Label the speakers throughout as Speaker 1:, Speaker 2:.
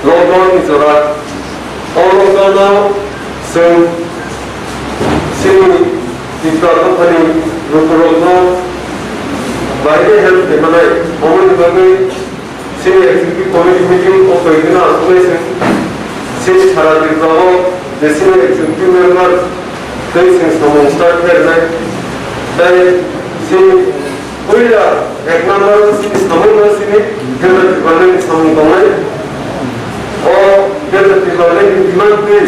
Speaker 1: Lockdown जरा लकडाउनाव जों जोंनि बिफा कम्पानि रुपरखौ बायदि हेल्प देमानाय अमन बागै जोंनि एक्जिक्यूटिव कमिटि मीटिंग अफायगोना आसुनायजों जोंनि सारा बिफाव बिसोरनि एक्जिक्यूटिव मेम्बार दैजों सामों स्टार्ट खालामनाय दाय जोंनि पहिला एक नम्बर जोंनि सामों जोंनि गेजेर डिपार्टमेन्टनि सामों दंनाय गेजेर डिपार्टमेन्टनि डिमान्ड गैयै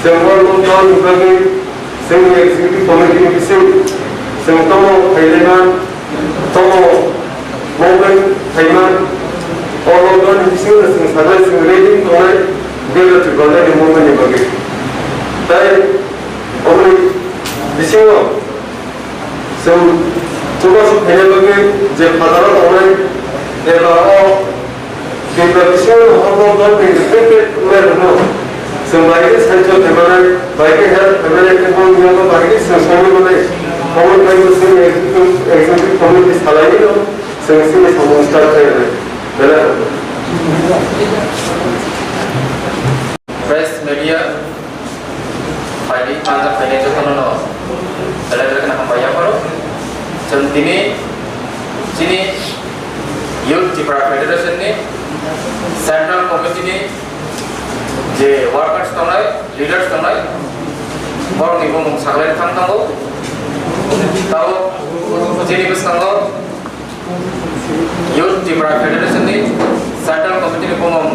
Speaker 1: जों लकडाउन बागै जोंनि एक्जिक्यूटिव कमिटिनि बिसिम जों तमाव फायलायमान तमाव मावगोन थाइमान लकडाउन बिसिम जों साननाय जों रेडिं दंनाय गेजेर डिपार्टमेन्टनि मावनायनि बागै दाय अमनि बिसिङाव जों समाज फैनाय बागै जे फादाराव दंनाय एबा जेब्ला बिसिङाव लकडाउन फैनाय उनाव जों बायदि साइन्सआव थांनानै बायदि हेल्थ थांनानै कम्पानियाव बायदि जों संहैनानै कमिटमेन्टखौ जों एक्जिक्यूटिव कमिटि सालायनाय दं जों जोंनि सामों स्टार्ट खालामनाय
Speaker 2: प्रेस मीडिया फाइली आंजा फाइनेंस जतन एलेक्ट्रिक हामबाया करो जों दिनै जोंनि युथ त्रिपुरा फेडारेशननि सेंट्रल कमिटिनि जे वर्कर्स दंनाय लीडर्स दंनाय बरनि बुंमुं साग्लायनो थांनांगौ ताव जोंनि गोसोखांगौ युथ त्रिपुरा फेडारेशननि सेंट्रल कमिटिनि बुंमुं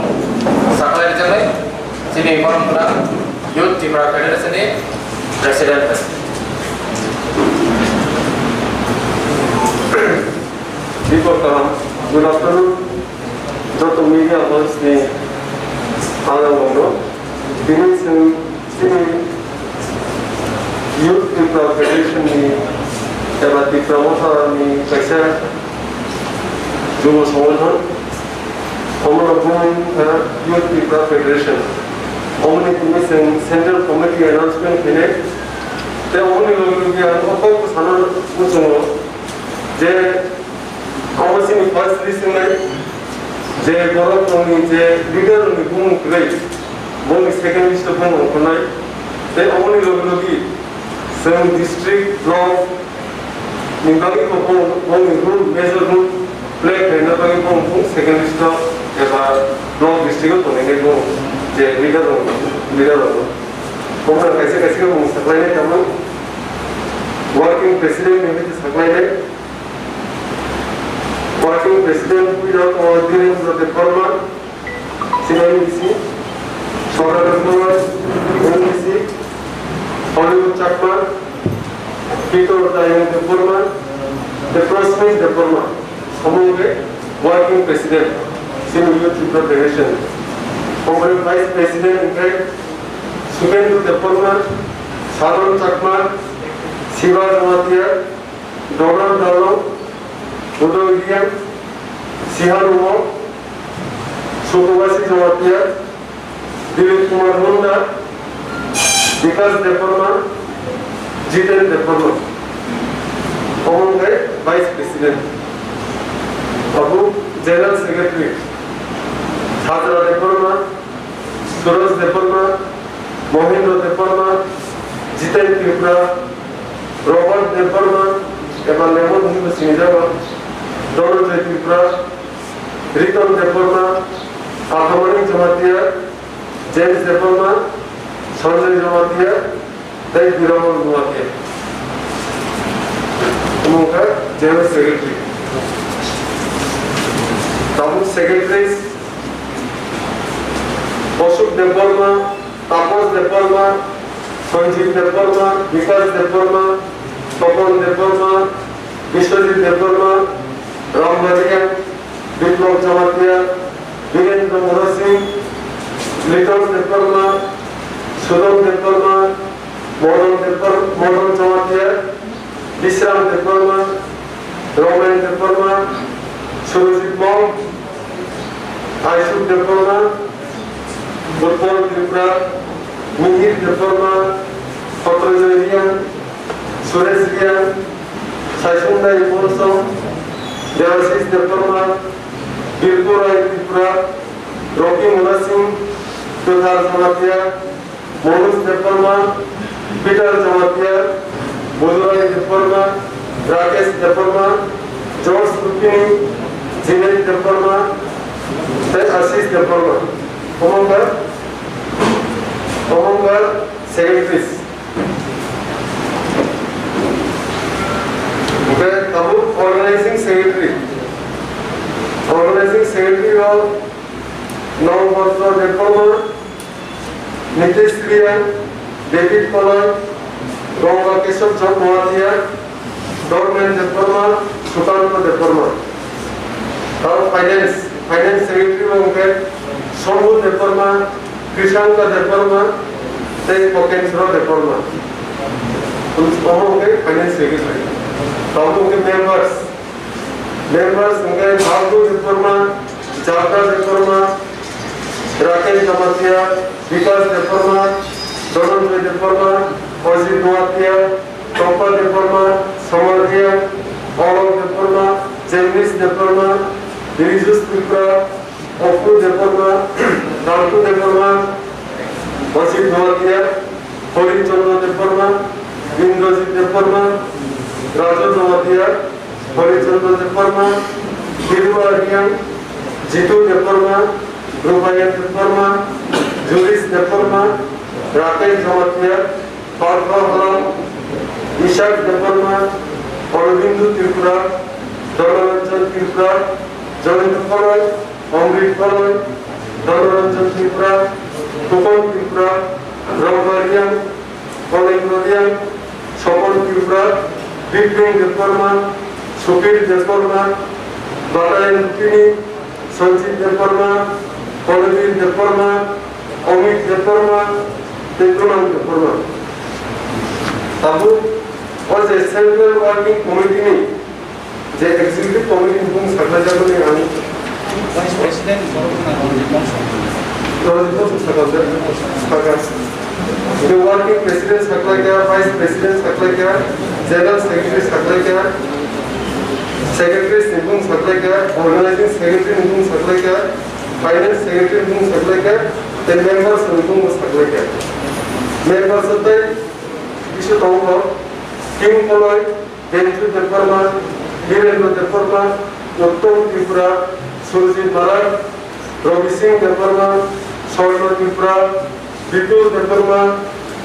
Speaker 2: साग्लायनो जानाय जोंनि बरमफोरा युथ त्रिपुरा फेडारेशननि president
Speaker 1: Good afternoon. Dr. Media House ni Alangono. Ini sini Youth Tripura Federation ni dapat dipromosi ni kerja jual soalan. Omong Youth Tripura Federation. Omong ini Central Committee announcement ini. Tapi omong ini apa sana muncul. जे commercially first list में जे गौरव Tony जे leader उन्हें बुम करे वो second list Bum उन्हें ते अमोनी लोगी seven district block निकाली को वो रूल मेजर रूल प्ले करने पर वो सेकंड लिस्ट के बाद ब्लॉक डिस्ट्रिक्ट तो नहीं वो जे लीडर वो कैसे कैसे वो सप्लाई ने तमाम वर्किंग प्रेसिडेंट में भी सप्लाई ने Working President without ordinance of the Parliament, CNBC, Solar Government, NBC, Hollywood Chapman, Peter Dayan the Parliament, the President the Parliament, among the Working President, Senior Youth Federation, Honorable Vice President in fact, Subendu the Parliament, Sadhan Chapman, Shiva Jamatia, Donald Dalo, Udo William, Siharumo, Sukawasi Jamatia, Dilip Kumar Munda, Vikas Deparma, Jiten Deparma. Among the Vice President, Abu General Secretary, Hadra Deparma, Suraj Deparma, Mohindra Deparma, Jiten Tripura, Robert Deparma, Evan Lemon Hindu Sinjava, Donald Tripura, Riton Deparma, Akamani Jamatia, James Deparma, Sanjay Jamatia, Dai Viraman Jamatia. Amongka General Secretary. Tamil Secretaries, Ashok Deparma, Tapas Deparma, Sanjeev Deparma, Vikas Deparma, Papan Deparma, Vishwajit Deparma, Ram Bhajan, Biplab Jamatia, Virendra Morasi, Litan Deparma, Sudham Deparma, Modern Jamatia, Vishram Deparma, Roman Deparma, Surajit Mom, Aishuk Deparma, Gurpal Tripura, Mihir Deparma, Patrajarian, Suresh Rian, Saishunda Iponso, Devashish Deparma, Bilpura Tripura, Rocky Murasing, Tuthar Jamatia, Monus Deparma, Peter Jamatia, Buzurai Deparma, Rakesh Deparma, George Pupini, Jinet Deparma, then Ashish Deparma. Among secretaries. Okay, about organizing secretary. Organizing secretary of Navabharta Deparma, Nitish Kriya, David Palai, Ganga Keshav Jamatia, Dorman Deparma, Sukanta Deparma. Now finance secretary of Shambhu Deparma, Krishanka Deparma, then Pokensra Deparma. Finance secretary. Members Bhavdu Deparma, Jata Deparma, Rakesh Jamatia, Vikas Deparma, Dhananjay Deparma, Ajit Noatia, Tompa Deparma, Samarthia, Alam Deparma, Jemnis Deparma, Dirijus Tripura, Opu Deparma, Daltu Deparma, Ajit Noatia, Hori Chandra Deparma, Indrajit Deparma, Raju Noatia, Hori Chandra Deparma, Thiru Aryan, Jitu Deparma, Rupayan Deparma, Julius Deparma, Rakesh Jamatia, Partha Haram, Ishak Deparma, Aurobindo Tripura, Dhanaranjan Tripura, Janendra Palai, Amrit Palai, Dhanaranjan Tripura, Tupan Tripura, Ramvarian, Palengradian, Sopan Tripura, Bipin Deparma, Supir Deparma, Batayan Pini, Sanjit Deparma, Palavir Deparma, Amit Deparma, Tetunan Deparma. Tabu was a central working committee. The executive committee whom Sakajabani and
Speaker 3: Vice President
Speaker 1: the working president Saklakya, vice president Saklakya, general secretary Saklakya, secretary Nipun Saklakya, organizing secretary Nipun Saklakya, finance secretary Nipun Saklakya, then members Nipun Saklakya. Members of the issue of King Poloi, Dentru Deparma, Hirendra Deparma, Uttam Tripura, Surjit Marat, Ravi Singh Deparma, Saurabh Tripura, Vipul Deparma,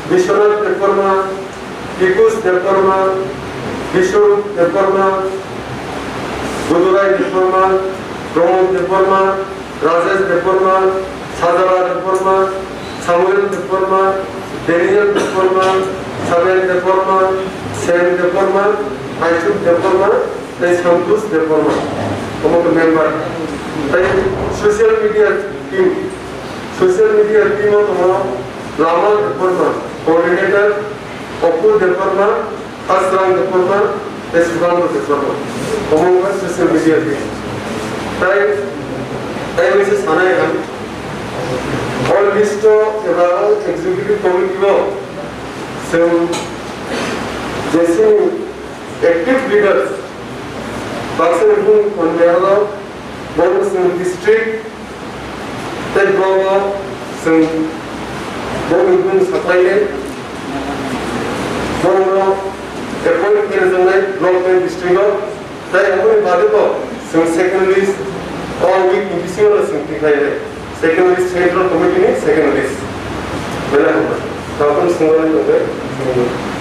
Speaker 1: Vishwanath Deparma, Kikus Deparma, Vishnu Deparma, Gudurai Deparma, Pramod Deparma, Rajesh Deparma, Sadara Deparma, Samuel Deparma, Daniel Deparma, Sabel Deparma, Sam Deparma, Aishuk Deparma, and Santosh Deparma. Among the members, social media team of Rama Deparma, coordinator, Opur Deparma, Asran Deparma, and Suganda Deparma. Among the social media team. Time is Sanayan. All list of executive committee of some active leaders. Baksanipun Kondiala, Bonus district, then Brahma, some Bonipun Sapaile, Bonro, appointed Kerazanai, Block district, then appointed Badako, some secondaries, all week in the similar simplified. Secondary central committee, secondaries. Well, I have